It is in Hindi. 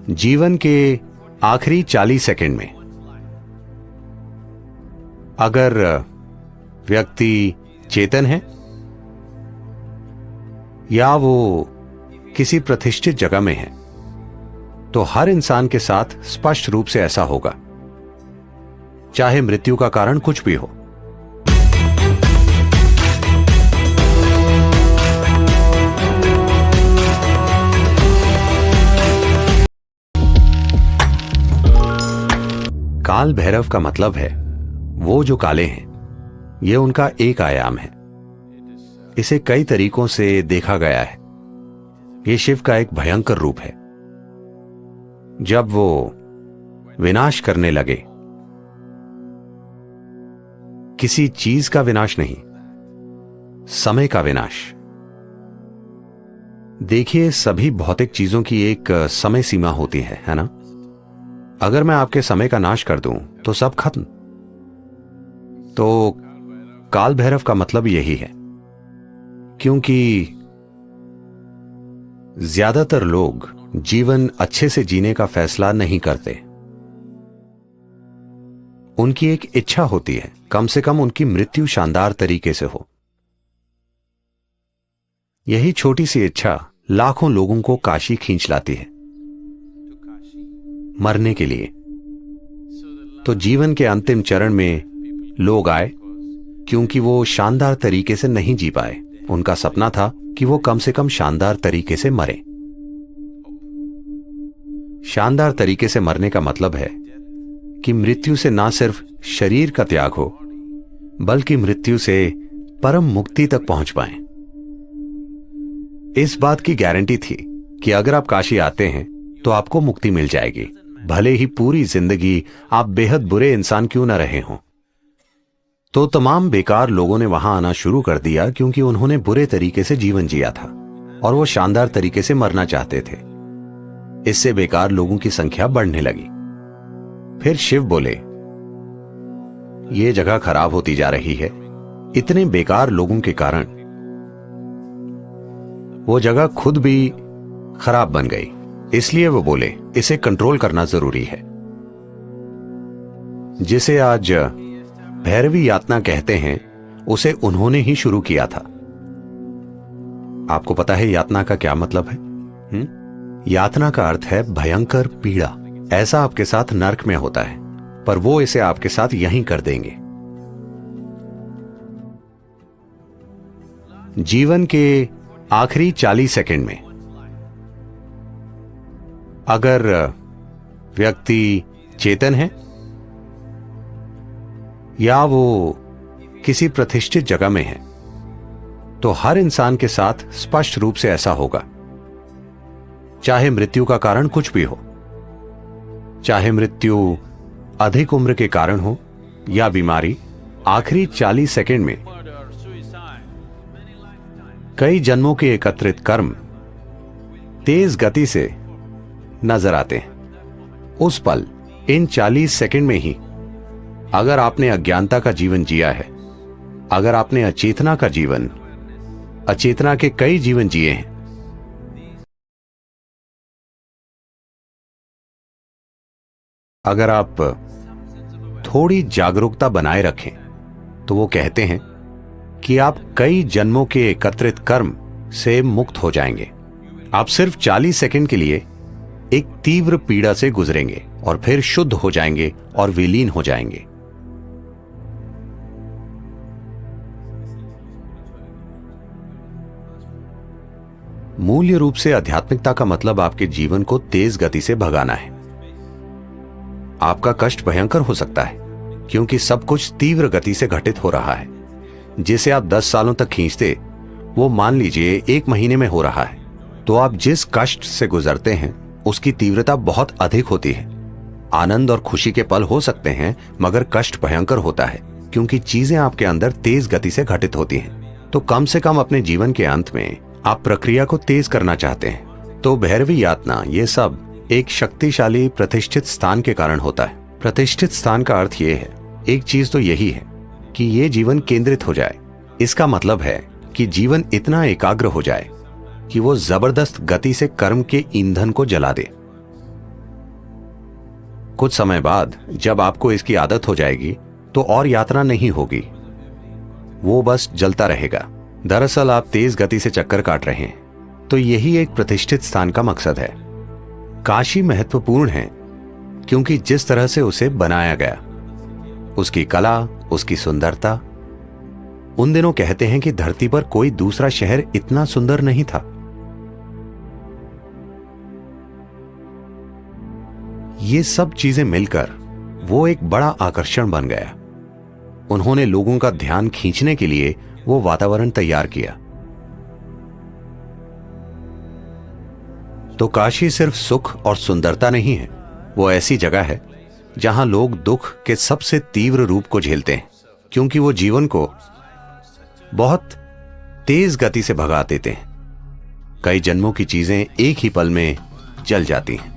जीवन के आखिरी 40 सेकंड में अगर व्यक्ति चेतन है या वो किसी प्रतिष्ठित जगह में है तो हर इंसान के साथ स्पष्ट रूप से ऐसा होगा, चाहे मृत्यु का कारण कुछ भी हो। काल भैरव का मतलब है वो जो काले हैं, ये उनका एक आयाम है। इसे कई तरीकों से देखा गया है। ये शिव का एक भयंकर रूप है। जब वो विनाश करने लगे, किसी चीज का विनाश नहीं, समय का विनाश। देखिए, सभी भौतिक चीजों की एक समय सीमा होती है ना? अगर मैं आपके समय का नाश कर दूं तो सब खत्म। तो काल भैरव का मतलब यही है, क्योंकि ज्यादातर लोग जीवन अच्छे से जीने का फैसला नहीं करते। उनकी एक इच्छा होती है, कम से कम उनकी मृत्यु शानदार तरीके से हो। यही छोटी सी इच्छा लाखों लोगों को काशी खींच लाती है, मरने के लिए। तो जीवन के अंतिम चरण में लोग आए क्योंकि वो शानदार तरीके से नहीं जी पाए। उनका सपना था कि वो कम से कम शानदार तरीके से मरे। शानदार तरीके से मरने का मतलब है कि मृत्यु से ना सिर्फ शरीर का त्याग हो, बल्कि मृत्यु से परम मुक्ति तक पहुंच पाएं। इस बात की गारंटी थी कि अगर आप काशी आते हैं तो आपको मुक्ति मिल जाएगी, भले ही पूरी जिंदगी आप बेहद बुरे इंसान क्यों न रहे हों। तो तमाम बेकार लोगों ने वहां आना शुरू कर दिया क्योंकि उन्होंने बुरे तरीके से जीवन जिया था और वो शानदार तरीके से मरना चाहते थे। इससे बेकार लोगों की संख्या बढ़ने लगी। फिर शिव बोले, ये जगह खराब होती जा रही है। इतने बेकार लोगों के कारण वो जगह खुद भी खराब बन गई। इसलिए वो बोले, इसे कंट्रोल करना जरूरी है, जिसे आज भैरवी यातना कहते हैं। उसे उन्होंने ही शुरू किया था। आपको पता है यातना का क्या मतलब है? यातना का अर्थ है भयंकर पीड़ा। ऐसा आपके साथ नर्क में होता है, पर वो इसे आपके साथ यहीं कर देंगे। जीवन के आखिरी 40 सेकंड में अगर व्यक्ति चेतन है या वो किसी प्रतिष्ठित जगह में है तो हर इंसान के साथ स्पष्ट रूप से ऐसा होगा, चाहे मृत्यु का कारण कुछ भी हो। चाहे मृत्यु अधिक उम्र के कारण हो या बीमारी, आखिरी 40 सेकंड में कई जन्मों के एकत्रित कर्म तेज गति से नजर आते हैं। उस पल, इन 40 सेकंड में ही, अगर आपने अज्ञानता का जीवन जिया है, अगर आपने अचेतना का जीवन, अचेतना के कई जीवन जिए हैं, अगर आप थोड़ी जागरूकता बनाए रखें, तो वो कहते हैं कि आप कई जन्मों के एकत्रित कर्म से मुक्त हो जाएंगे। आप सिर्फ 40 सेकंड के लिए एक तीव्र पीड़ा से गुजरेंगे और फिर शुद्ध हो जाएंगे और विलीन हो जाएंगे। मूल्य रूप से आध्यात्मिकता का मतलब आपके जीवन को तेज गति से भगाना है। आपका कष्ट भयंकर हो सकता है क्योंकि सब कुछ तीव्र गति से घटित हो रहा है। जिसे आप 10 सालों तक खींचते, वो मान लीजिए 1 महीने में हो रहा है। तो आप जिस कष्ट से गुजरते हैं उसकी तीव्रता बहुत अधिक होती है। आनंद और खुशी के पल हो सकते हैं, मगर कष्ट भयंकर होता है क्योंकि चीजें आपके अंदर तेज गति से घटित होती हैं। तो कम से कम अपने जीवन के अंत में आप प्रक्रिया को तेज करना चाहते हैं। तो भैरवी यातना, ये सब एक शक्तिशाली प्रतिष्ठित स्थान के कारण होता है। प्रतिष्ठित स्थान का अर्थ ये है, एक चीज तो यही है कि ये जीवन केंद्रित हो जाए। इसका मतलब है कि जीवन इतना एकाग्र हो जाए कि वो जबरदस्त गति से कर्म के ईंधन को जला दे। कुछ समय बाद जब आपको इसकी आदत हो जाएगी तो और यात्रा नहीं होगी, वो बस जलता रहेगा। दरअसल आप तेज गति से चक्कर काट रहे हैं, तो यही एक प्रतिष्ठित स्थान का मकसद है। काशी महत्वपूर्ण है क्योंकि जिस तरह से उसे बनाया गया, उसकी कला, उसकी सुंदरता। उन दिनों कहते हैं कि धरती पर कोई दूसरा शहर इतना सुंदर नहीं था। ये सब चीजें मिलकर वो एक बड़ा आकर्षण बन गया। उन्होंने लोगों का ध्यान खींचने के लिए वो वातावरण तैयार किया। तो काशी सिर्फ सुख और सुंदरता नहीं है, वो ऐसी जगह है जहां लोग दुख के सबसे तीव्र रूप को झेलते हैं, क्योंकि वो जीवन को बहुत तेज गति से भगा देते हैं। कई जन्मों की चीजें एक ही पल में जल जाती हैं।